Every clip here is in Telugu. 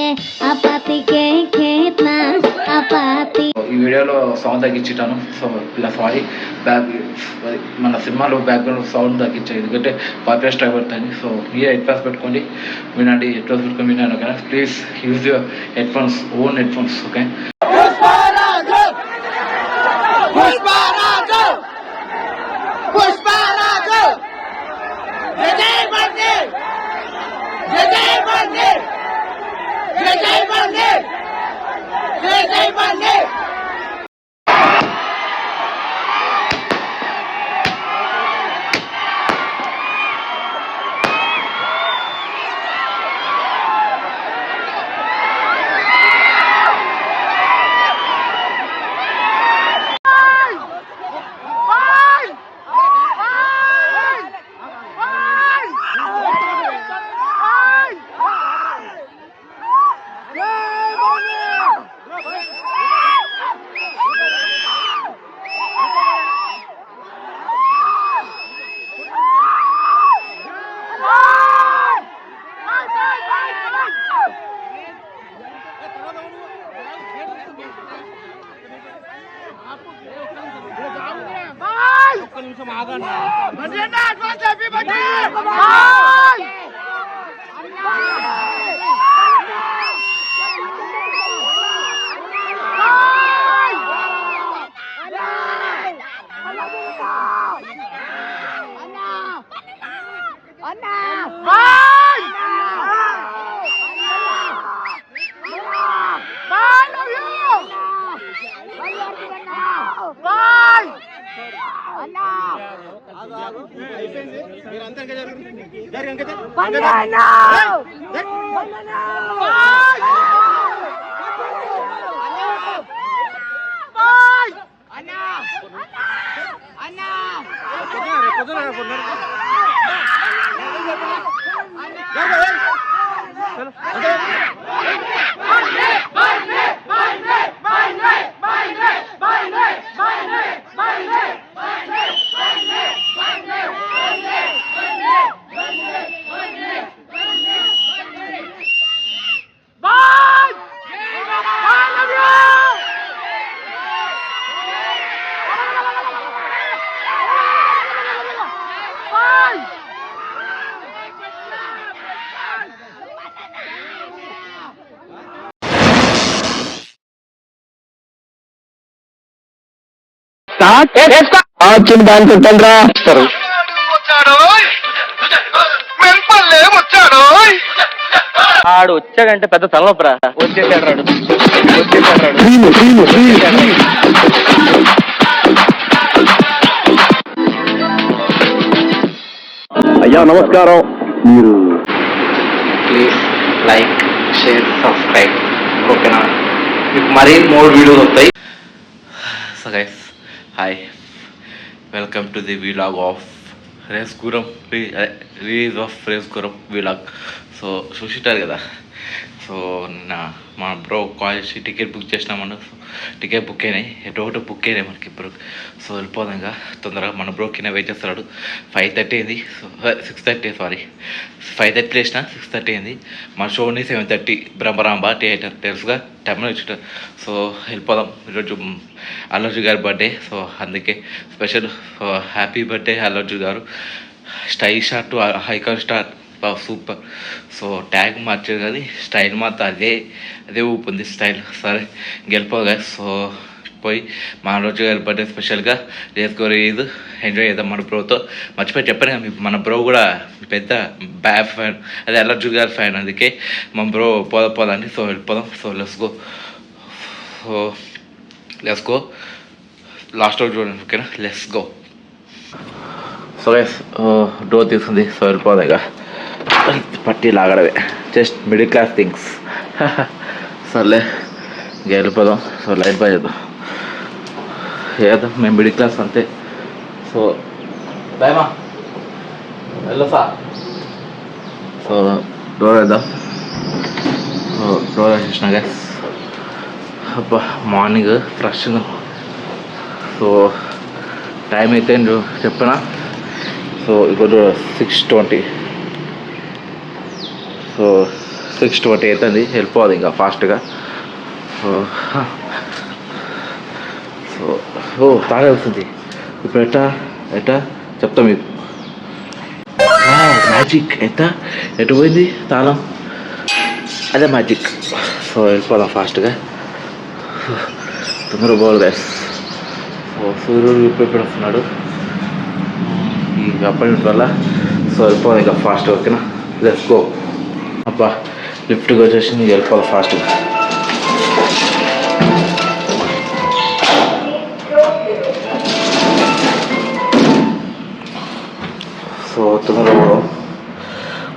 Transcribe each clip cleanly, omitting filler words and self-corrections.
ఈ వీడియోలో సౌండ్ తగ్గించుతాను. సో ఇలా సారీ, బ్యాక్ మన సినిమాలో బ్యాక్గ్రౌండ్ సౌండ్ తగ్గించాను ఎందుకంటే కాపీరైట్ స్ట్రైక్ పడుతుంది. సో మీరు హెడ్ ఫోన్స్ పెట్టుకోండి, వినండి. హెడ్ ఫోన్స్ పెట్టుకొని వినండి. Okay, please use your head phones, own head phones. Okay. వచ్చిన దాన్ని పెట్టండి రా. ఆడు వచ్చాడంటే పెద్ద తలనొప్పరా. వచ్చేసాడు రాడు. అయ్యా నమస్కారం. మీరు ప్లీజ్ లైక్, షేర్, సబ్స్క్రైబ్. ఓకేనా? మీకు మరీ 3 వీడియోస్ వస్తాయి. So guys, hi, welcome to the vlog of Race Gurram, release of Race Gurram vlog. So చూసిటారు కదా. సో మా బ్రో కాల్ చేసి టికెట్ బుక్ చేసినామను. టికెట్ బుక్ అయినాయి, ఎటో బుక్ అయినాయి మనకి ఇప్పుడు. సో వెళ్ళిపోదాం ఇంకా తొందరగా. మన బ్రోకినే వెయిట్ చేస్తున్నాడు. 5:30 అయింది. సో 6:30, సారీ 5:30 లేచిన 6:30 అయింది. మన షోని 7:30 బ్రహ్మరాంబ థియేటర్ తెలుసుగా, టైంలో ఇచ్చిన. సో వెళ్ళిపోదాం. ఈరోజు అల్లర్జు గారి బర్త్డే. సో అందుకే special. So happy birthday Allu Arjun గారు. Style short, icon star, super. So tag మార్చారు కానీ స్టైల్ మాత్రం అదే ఊపుంది స్టైల్. సరే గెలిపోగా. సో పోయి మా రోజు గారి బర్త్డే స్పెషల్గా రేస్కోరి ఇది ఎంజాయ్ చేద్దాం మన బ్రోతో. మర్చిపోయి చెప్పాను కదా, మన బ్రో కూడా పెద్ద బ్యాక్ ఫ్యాన్, అదే అల్లర్జు గారి ఫ్యాన్. అందుకే మా బ్రో పోదండి. సో వెళ్ళిపోదాం. So let's go. లాస్ట్ రోజు చూడండి. ఓకేనా? Let's go. So guys, door తీసుకుంది. సో వెళ్ళిపోదాగా. పట్టి లాగడవే, జస్ట్ మిడిల్ క్లాస్ థింగ్స్. సర్లే వెళ్ళిపోదాం. సో లైట్ బాయ్ చేద్దాం. ఏదో మేము మిడిల్ క్లాస్ అంతే. సో బాయ్మా వెళ్ళొసా. సో డోర్ వేద్దాం. సో డోర్ వేసేసిన గైస్. అబ్బా మార్నింగ్ ఫ్రెష్గా. సో టైం అయితే చెప్పనా. సో ఇప్పుడు 6:20. సో 6:20 అవుతుంది, వెళ్ళిపోవాలి ఇంకా ఫాస్ట్గా. సో సో తాగే వస్తుంది ఇప్పుడు. ఎట్టా చెప్తా మీకు. మ్యాజిక్ ఎటు పోయింది తాళం, అదే మ్యాజిక్. సో వెళ్ళిపోదాం ఫాస్ట్గా, తొందరగా పోవాలి గైస్. సో సూర్యుడు ఇప్పుడు వస్తున్నాడు ఈ అపాయింట్మెంట్ వల్ల. సో వెళ్ళిపోవాలి ఇంకా ఫాస్ట్గా. ఓకేనా, లెట్స్ గో. అబ్బా లిఫ్ట్కి వచ్చేసి నీకు వెళ్ళిపోవాలి ఫాస్ట్గా. సో తొందరగా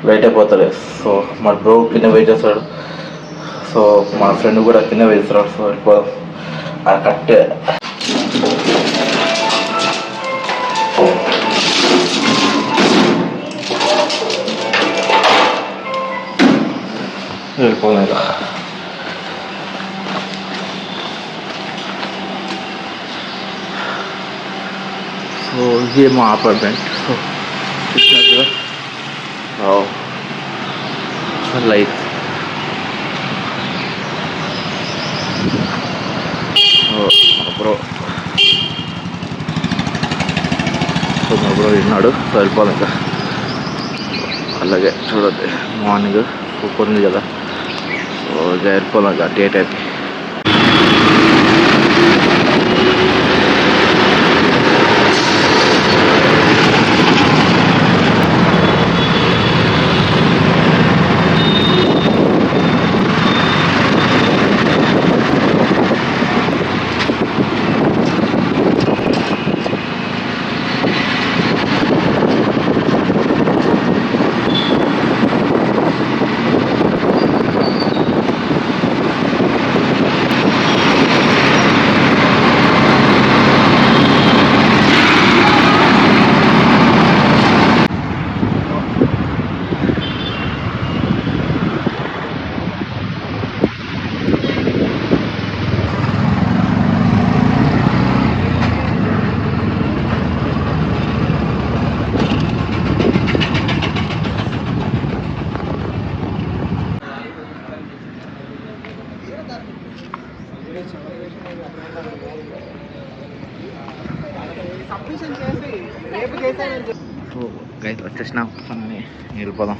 లేట్ అయిపోతాడు. సో మా బ్రో కింద వెయిట్ చేస్తాడు, సో మా ఫ్రెండ్ కూడా కింద వెయిట్ చేస్తాడు. సో వెళ్ళిపోదాం కరెక్ట్. వెళ్ళిపోదాం ఇక. సో ఇది మా apartment. So light bro. So మా బ్రో విన్నాడు. సో వెళ్ళిపోవాలి ఇంకా. అలాగే చూడద్దు, మార్నింగ్ సూపర్ ఉంది కదా. సో వెళ్ళిపోవాలి ఇంకా డే టైం. సో గైస్ వచ్చేసినాం, అన్నీ వెళ్ళిపోదాం.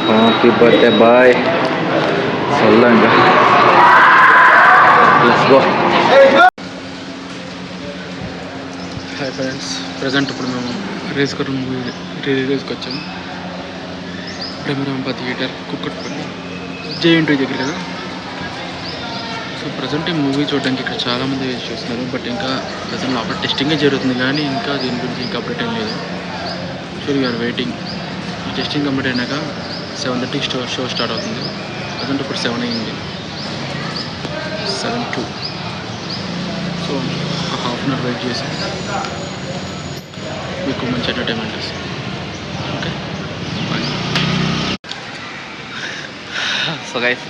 Happy birthday boy. చల్లంగా let's go. Hi friends, present ఇప్పుడు మేము రేస్కర్ మూవీ రిలీజ్కి వచ్చాము. ప్రేమరాంప థియేటర్, కుక్కట్పల్లి, జేఎన్టీ దగ్గర కదా. సో ప్రజెంట్ ఈ మూవీ చూడడానికి ఇక్కడ చాలామంది వెయిట్ చేస్తున్నారు. బట్ ఇంకా ప్రజెంట్ అప్పుడు టెస్టింగే జరుగుతుంది, కానీ ఇంకా దీని గురించి ఇంకా అప్డేట్ ఏం లేదు. So we are waiting. ఈ టెస్టింగ్ కంప్లీట్ అయినాక 7:30 షో స్టార్ట్ అవుతుంది. ప్రజెంట్ ఇప్పుడు 7 అయింది, 7:02. సో ఒక హాఫ్ అన్ అవర్ వెయిట్ చేసి మీకు మంచి ఎంటర్టైన్మెంట్ ఇస్తుంది. Okay boy. So guys,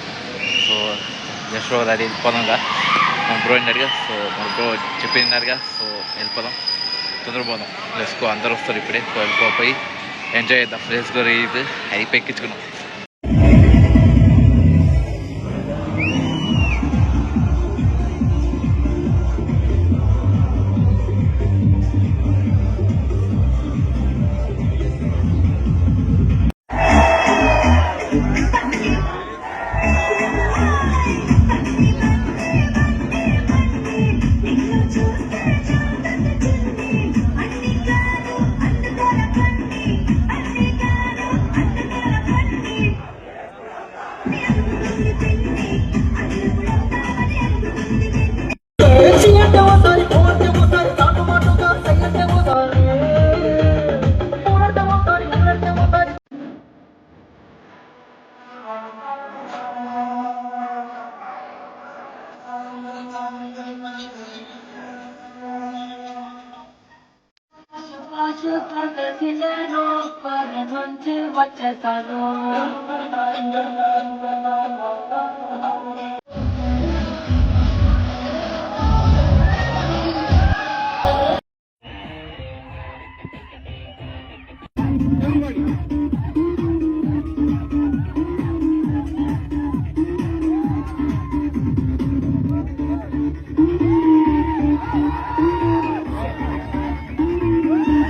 so just ready వెళ్ళిపోదాంగా. మా బ్రో అన్నారుగా, సో మా బ్రో చెప్పినారుగా. సో వెళ్ళిపోదాం, తొందరపోదాం. Let's go. అందరూ వస్తారు ఇప్పుడే. సో వెళ్ళిపోయి ఎంజాయ్ చేద్దాం. Let's go. ఇది hype ఎక్కించుకున్నాం.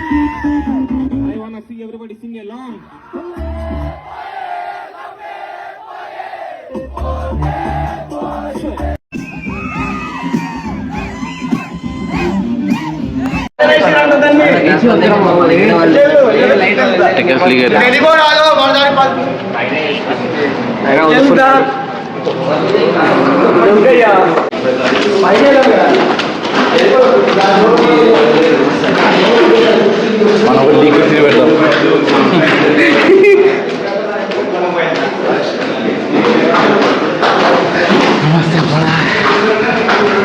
I wanna see everybody sing along. మనం ఒక లీక్ పెడతాం.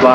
బా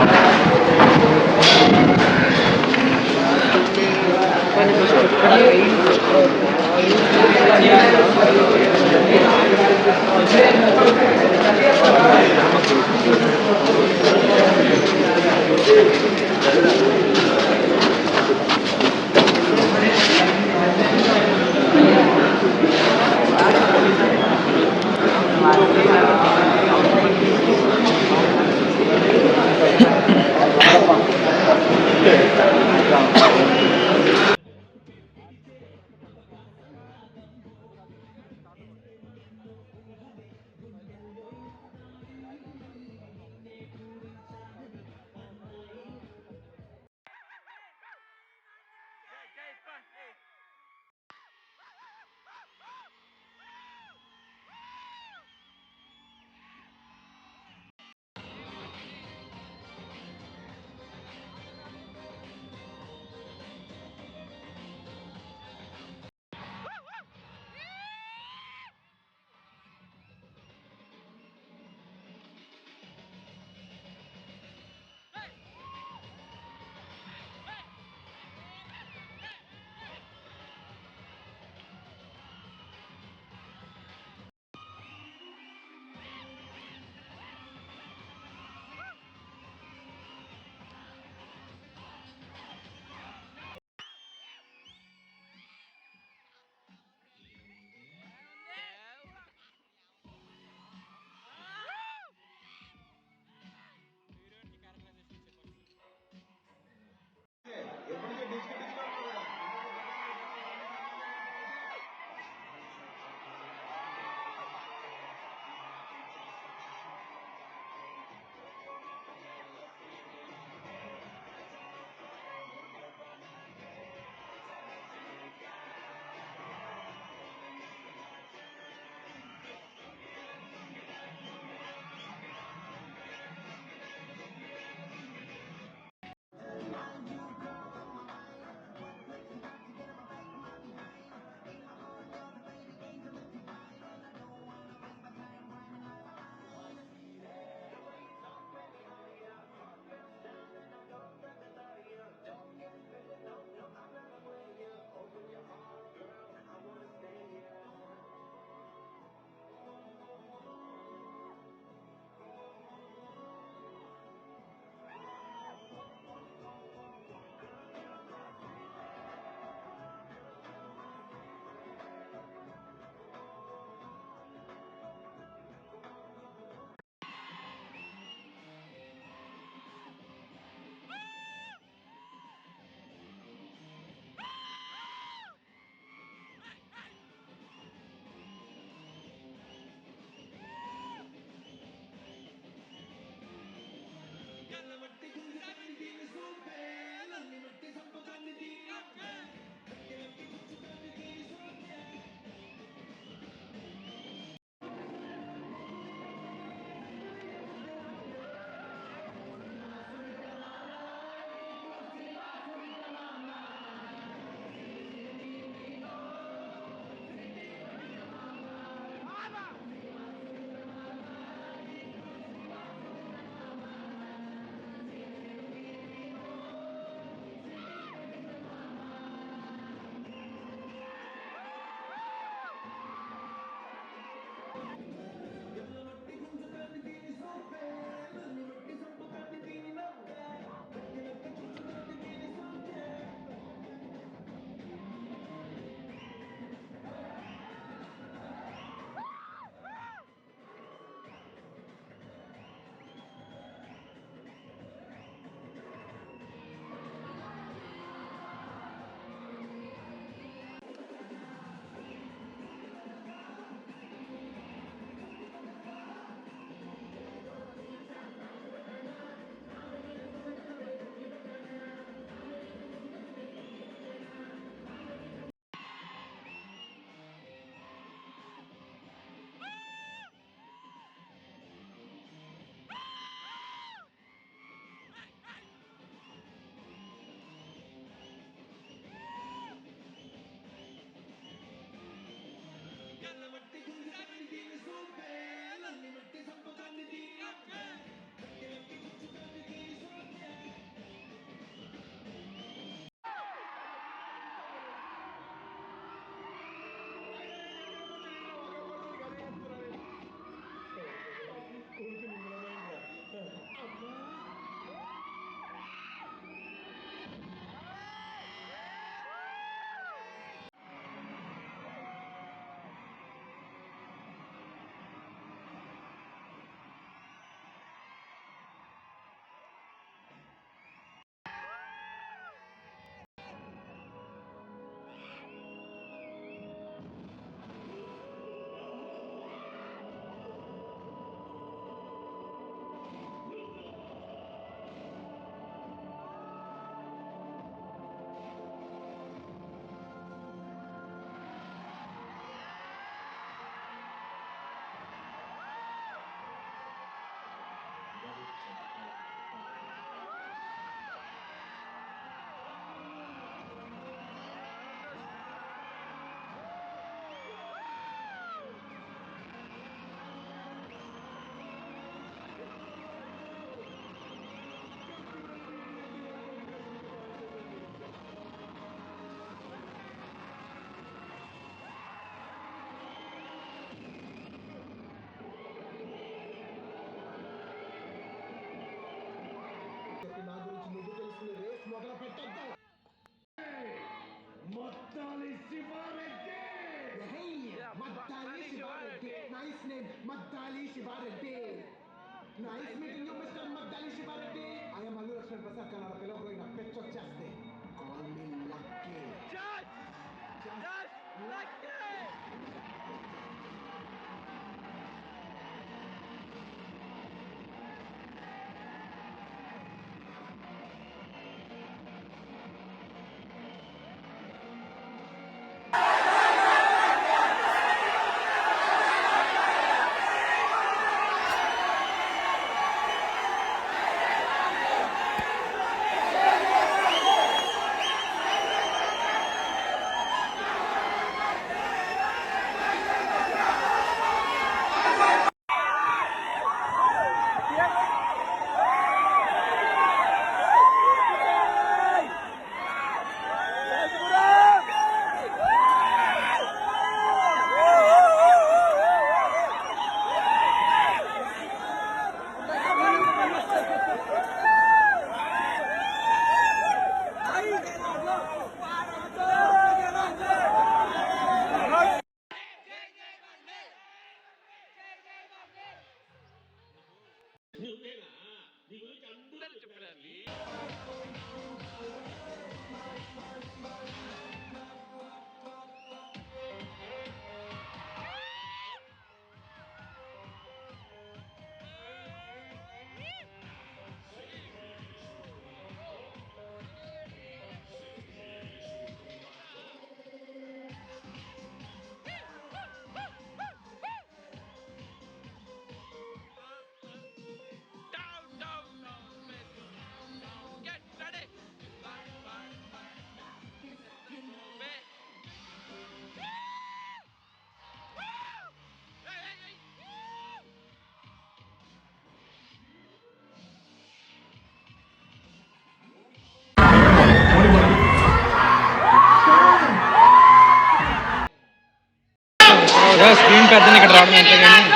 స్క్రీన్ పెద్దని ఇక్కడ రావడం అంతే కానీ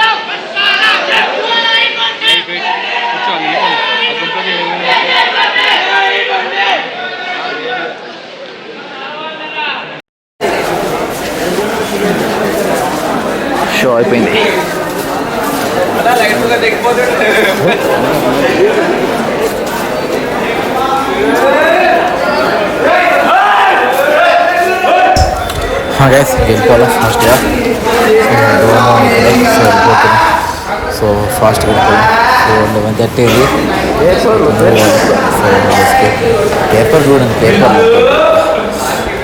కూర్చోవాలి ఆ గుంపులోకి షో అయిపోయింది. గైస్ వెళ్ళిపోవాలా ఫాస్ట్గా. సో ఫాస్ట్గా వెళ్ళిపోవాలి. సో 11:30 పేపర్ చూడండి, పేపర్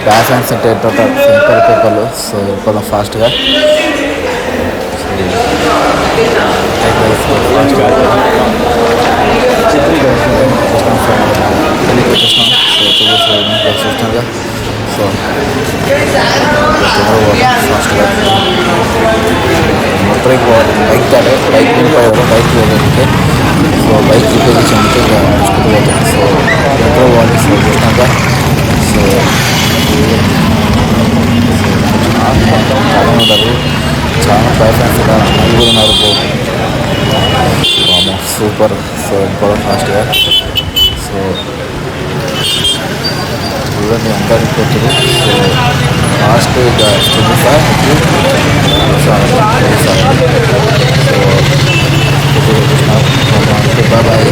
బ్యాస్ అండ్ సెంటర్ టోటల్ సింపుల్ పేపర్లు. సో వెళ్ళిపోదాం ఫాస్ట్గా. ఫాస్ట్గా చూస్తున్నాగా. సో ఫాస్ట్గా మొత్తం బైక్ కాదు, బైక్ నింపాడు, బైక్ వెళ్ళడానికి. సో బైక్ రిపేర్ చేసి నడుచుకుంటూ పోతాను. సో ఎంతో బాగుంది. సో చూసినాక సో చాలా ఉంటారు, చాలా పర్సన్స్ నలుగురు ఉన్నారు. సూపర్. సో ఇంకోటి ఫాస్ట్గా. సో చూడండి అంతా వచ్చారు. సో ఫాస్ట్ ఇక వస్తుంది సార్. సో బాబాయ్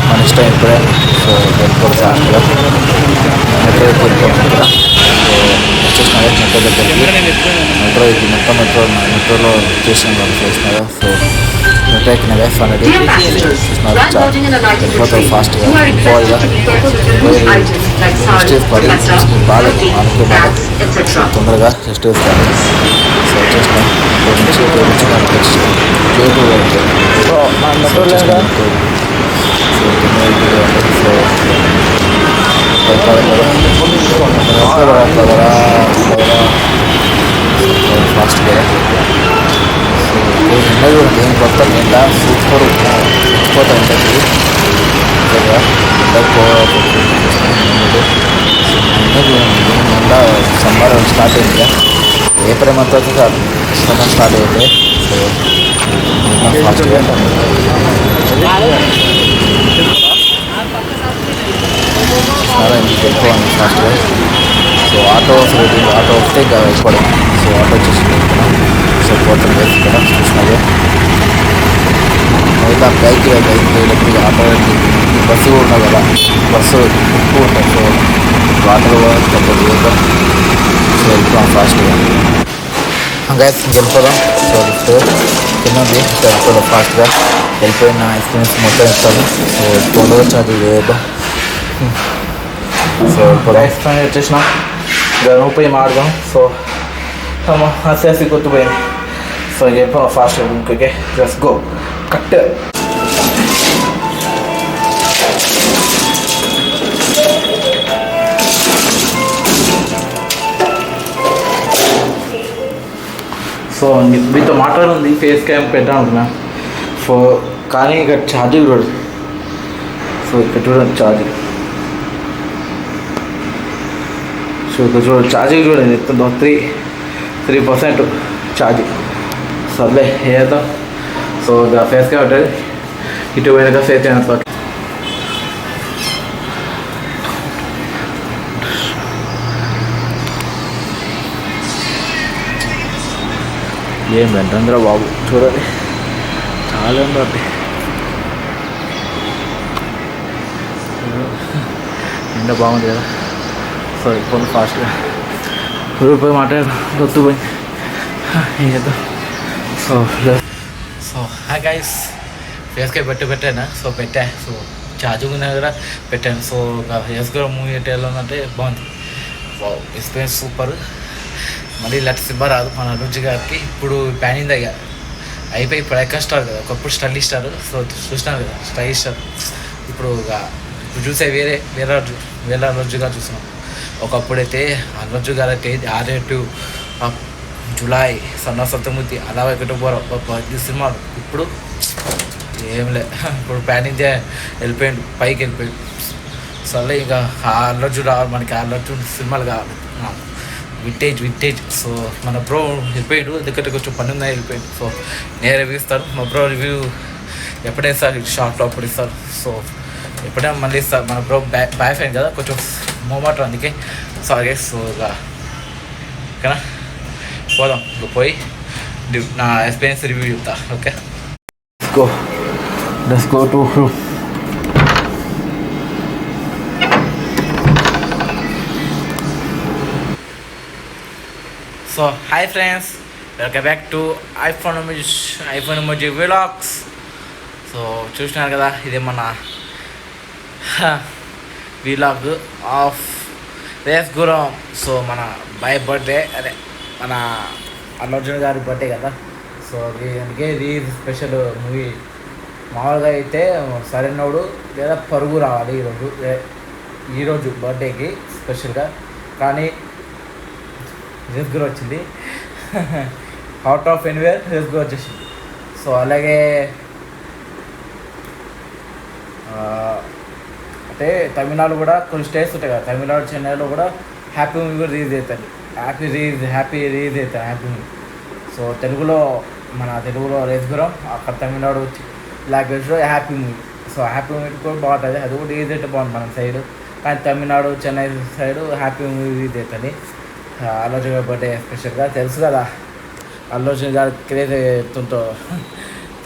మన ఇష్టం ఇప్పుడే. సో వెళ్ళిపోవాలి ఫాస్ట్గా. మెట్రో వెళ్ళిపోవాలి కదా. సో వచ్చేసినారు మెట్రో దగ్గరికి. మెట్రో ఇది మెట్రోలో స్టేషన్ చేసినారు. సో మెట్రో ఎక్కినాగా అనేది చూస్తున్నారు. వెళ్ళిపోతారు ఫాస్ట్గా. పోవాలిగా రెస్ట్ వేసుకోవాలి. బాగా మనకి బాగా తొందరగా రెస్ట్ వేసుకోవాలి. సో వచ్చేసినాం కేబుల్ వచ్చేసినాం. సో ఫాస్ట్గా. సో ఉన్నది ఏం కొత్త నిండా సూపర్ ఉచ్చిపోతా ఉంటుంది. నిండా సమ్మర్ స్టార్ట్ అయింది. ఏప్రిల్ మంత్ వచ్చి సమ్మర్ స్టార్ట్ అయింది. సో ఫాస్ట్గా చాలా ఇంటికి వెళ్ళిపోవాలి ఫాస్ట్గా. సో ఆటో వస్తే ఇంకా వెళ్ళిపోవడం. సో ఆటో వచ్చేసి సో పోతాం ఇక్కడ చూసినాగా. మిగతా ఇట్లా బైక్ వెళ్ళి ఆటో బస్సు కూడా ఉన్నాయి కదా, బస్సు ఎక్కువ ఉంటాయి. సో వాటర్ కూడా కొంచెం వేగం. సో వెళ్ళిపోయాం ఫాస్ట్గా గైస్, వెళ్ళిపోదాం. సో కింద ఉంది, సో వెళ్ళిపోదాం ఫాస్ట్గా. వెళ్ళిపోయిన ఎక్స్పీరియన్స్ మొత్తం ఇస్తాను. సో తొందరగా వచ్చి వేద్దాం. సో ఎక్స్ప్లెయిన్ వచ్చేసినాం, ఇంకా పోయి మాడదాం. సో హసేసి గుర్తుపోయింది. సో వెళ్ళిపోదాం ఫాస్ట్గా. Okay, let's go. Cut so మీతో మాట్లాడుంది ఫేస్ క్యామ్ పెట్టాను అనుకున్నా. సో కానీ ఇక్కడ ఛార్జింగ్ చూడదు. సో ఇక్కడ చూడండి ఛార్జింగ్. సో ఇక్కడ చూడండి ఛార్జింగ్ చూడండి ఎంత 3% ఛార్జింగ్. సర్లే ఏదో. సో ఫేస్ క్యామ్ ఉంటుంది, ఇటు పోయినాక ఫేస్ క్యామ్ పక్క ఏం వెంటంద్రా బాబు, చూడాలి చాలా ఉందండి. ఎండ బాగుంది కదా. సో ఇప్పుడు ఫాస్ట్గా పోయి మాట్లాడదాం. గుర్తుపోయి ఏదో. సో హాయ్ గైస్, ఫేస్కే పెట్టాను. సో పెట్టా. సో ఛార్జింగ్ ఉన్నా కూడా పెట్టాను. సో ఎస్ కూడా మూవీ ఎట్ ఎలా ఉందంటే బాగుంది. Experience super. మళ్ళీ ఇలాంటి సినిమా రాదు మన అల్లుర్జున్ గారికి. ఇప్పుడు ప్యాన్ ఇందా అయిపోయి ఇప్పుడు ఐకాన్ స్టార్ కదా, ఒకప్పుడు స్టైల్ స్టార్. సో చూసినారు కదా స్టైల్ స్టార్. ఇప్పుడు చూసే వేరే అల్లుర్జున్ గారు చూస్తున్నాం. ఒకప్పుడైతే అల్లుర్జున్ గారు అయితే 6 జూలై, సన్న సప్తమూర్తి, అలా ఒకటి పోరా 10 సినిమాలు. ఇప్పుడు ఏం లే, ఇప్పుడు ప్యాన్ ఇండియా వెళ్ళిపోయాడు, పైకి వెళ్ళిపోయాడు. సరే ఇంకా అల్లుర్జున్ రావాలి మనకి, అల్లుర్జున్ సినిమాలు కావాలి. వింటేజ్. సో మన బ్రో వెళ్ళిపోయాడు, ఎందుకంటే కొంచెం పని ఉందా వెళ్ళిపోయాడు. సో నేను రివ్యూ ఇస్తాను. మా బ్రో రివ్యూ ఎప్పుడైనా సార్ షార్ట్లో అప్పుడు ఇస్తారు. సో ఎప్పుడైనా మళ్ళీ ఇస్తారు. మన బ్రో బాయ్ ఫ్రెండ్ కదా, కొంచెం మోమాట, అందుకే సారీ. సో ఓకేనా, పోదాం. పోయి నా ఎక్స్పీరియన్స్ రివ్యూ చెప్తా. Okay, let's go to. So hi friends, welcome back to iPhone emoji vlogs. So చూసినారు కదా, ఇది మన vlog of Race Gurram. So మన బాయ్ బర్త్డే, అదే మన అల్లుర్జున్ గారి బర్త్డే కదా. సో అందుకే ఇది స్పెషల్ మూవీ. మామూలుగా అయితే సరైనోడు లేదా పరుగు రావాలి ఈరోజు బర్త్డేకి స్పెషల్గా. కానీ రేస్ గురు వచ్చింది, అవుట్ ఆఫ్ ఎనీవేర్ రేస్ గురు వచ్చేసింది. సో అలాగే అంటే తమిళనాడు కూడా కొన్ని స్టేట్స్ ఉంటాయి కదా, తమిళనాడు చెన్నైలో కూడా హ్యాపీ మూవీ కూడా రిలీజ్ అవుతుంది. హ్యాపీ రిలీజ్ అవుతుంది హ్యాపీ మూవీ. సో మన తెలుగులో రేస్ గురం, అక్కడ తమిళనాడు లాంగ్వేజ్లో happy movie. So happy movie కూడా బాగుంటుంది, అది కూడా రిలీజ్ అయితే బాగుంది మన సైడ్. కానీ Tamil Nadu Chennai side happy movie release అవుతుంది. అల్లుర్జున్ గారి బర్త్డే స్పెషల్గా. తెలుసు కదా అల్లుర్జున్ గారి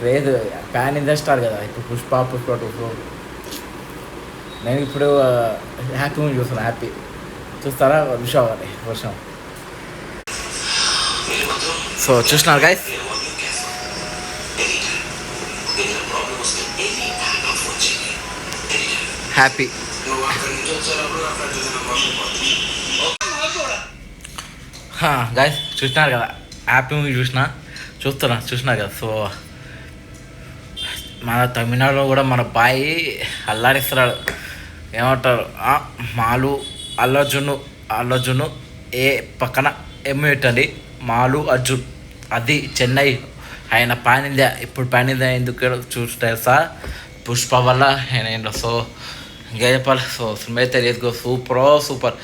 క్రేజ్ ప్యాన్ ఇండియా స్టార్ కదా. ఇప్పుడు పుష్ప 2. నేను ఇప్పుడు హ్యాపీ మూవీ చూస్తున్నాను. హ్యాపీ చూస్తారా? వర్షం. సో చూస్తున్నారు గైస్, హ్యాపీ. గైస్ చూసినారు కదా, హ్యాపీ మూవీ చూస్తున్నారు కదా. సో మన తమిళనాడులో కూడా మన బాయ్ అల్లాడిస్తున్నాడు. ఏమంటారు, మాలు అల్లుర్జున్ ఏ పక్కన ఎమ్మె పెట్టండి, మాలు అర్జున్. అది చెన్నై, ఆయన పాన్ ఇండియా. ఇప్పుడు పాన్ ఇండియా ఎందుకు చూస్తే సార్ పుష్ప వల్ల ఆయన. సో ఇంకా చెప్పాలి. సో సినిమా అయితే లేదు, సూపర్.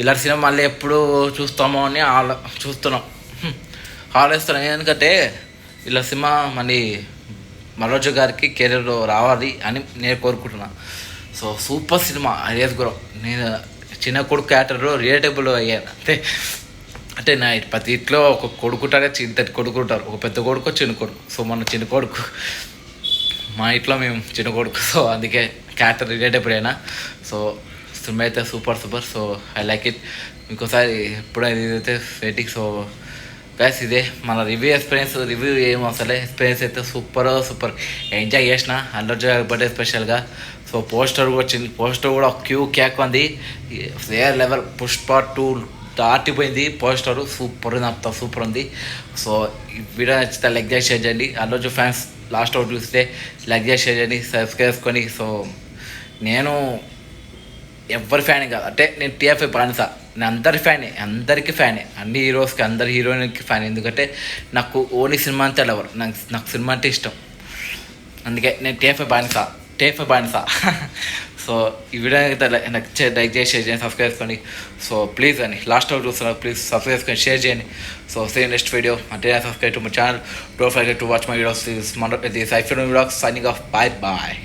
ఇలాంటి సినిమా మళ్ళీ ఎప్పుడు చూస్తామో అని చూస్తున్నాం, ఆలోచిస్తున్నాం. ఎందుకంటే ఇలా సినిమా మళ్ళీ అల్లుర్జున్ గారికి కెరీర్లో రావాలి అని నేను కోరుకుంటున్నా. So super cinema Race Gurram. నేను చిన్న కొడుకు క్యారెక్టర్లో రిలేటబుల్ అయ్యాను. అంటే నా ప్రతి ఇంట్లో ఒక కొడుకుంటారే, ఇంతటి కొడుకుంటారు, ఒక పెద్ద కొడుకు చిన్న కొడుకు. సో మన చిన్న కొడుకు మా ఇంట్లో మేము చిన్న కొడుకు, సో అందుకే క్యారెక్టర్ రిలేటెడ్ అయినా. సో సినిమా అయితే super. So I like it. ఇంకోసారి ఎప్పుడైతే ఇదైతే వెయిటింగ్. సో గైస్ ఇదే మన రివ్యూ ఏం అసలే ఎక్స్పీరియన్స్ అయితే సూపర్ ఎంజాయ్ చేసిన. అల్లు అర్జున్ గారి బర్త్డే స్పెషల్గా. సో పోస్టర్ కూడా వచ్చింది, పోస్టర్ కూడా క్యూ క్యాక్ ఉంది, వేరే లెవెల్. పుష్ప 2 దాటిపోయింది పోస్టరు, సూపర్ ఉంది. సో ఈ వీడియో నచ్చితే లైక్ చేసి షేర్ చేయండి. Allu Arjun fans last out చూస్తే లైక్ చేసి షేర్ చేయండి, సబ్స్క్రైబ్ చేసుకొని. సో నేను ఎవరి ఫ్యాన్ కాదు, అంటే నేను టీఎఫ్ఐ బానిస. నేను అందరికీ ఫ్యానే, అన్ని హీరోస్కి, అందరి హీరోయిన్కి ఫ్యాన్. ఎందుకంటే నాకు ఓన్లీ సినిమా అంతే లవర్, నాకు సినిమా అంటే ఇష్టం. అందుకే నేను టీఎఫ్ఐ బానిస. సో ఈ వీడియో అయితే లైక్ చేసి షేర్ చేయండి, సబ్స్క్రైబ్ చేసుకోండి. సో ప్లీజ్ అని లాస్ట్ అవుట్ చూస్తున్నారు, ప్లీజ్ సబ్స్క్రైబ్ చేసుకొని షేర్ చేయండి. సో సేమ్ నెక్స్ట్ వీడియో అంటే subscribe to my channel. Don't forget to watch my videos. This ఐఫిల్ వ్లాగ్స్ సైనింగ్ ఆఫ్. బాయ్.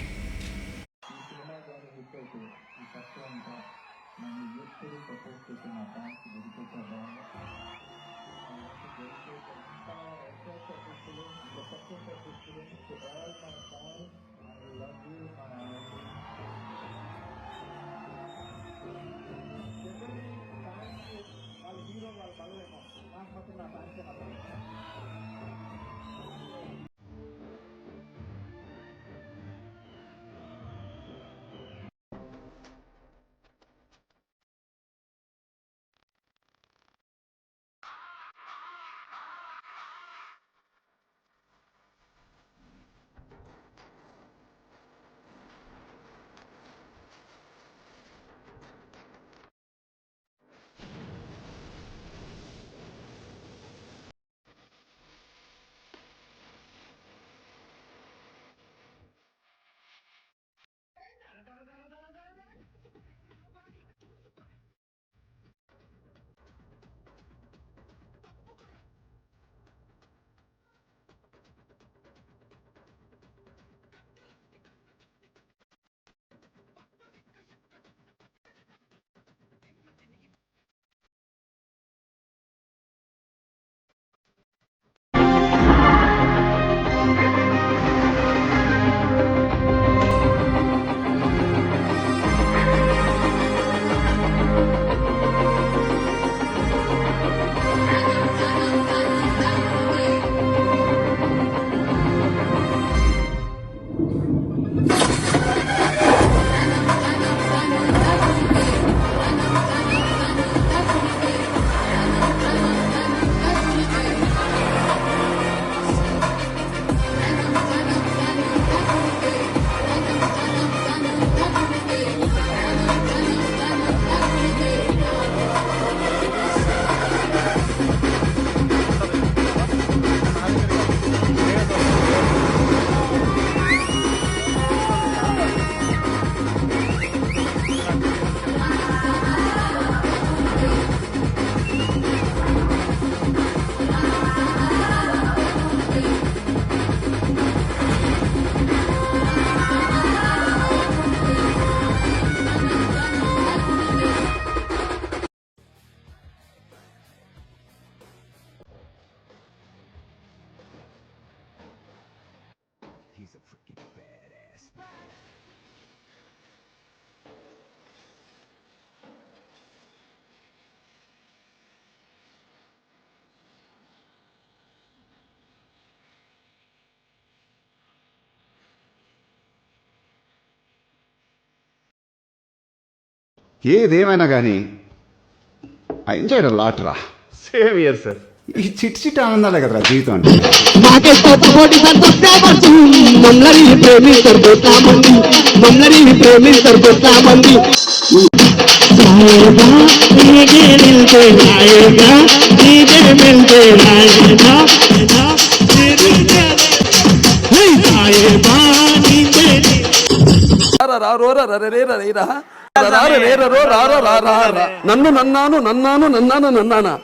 ఏదేమైనా కానీ ఐ ఎంజాయ్డ్ అ లాట్ రా. Same year sir. ఈ చిట్ ఆనందాలే కదరా జీవితం అంటే. నన్ను నన్నానా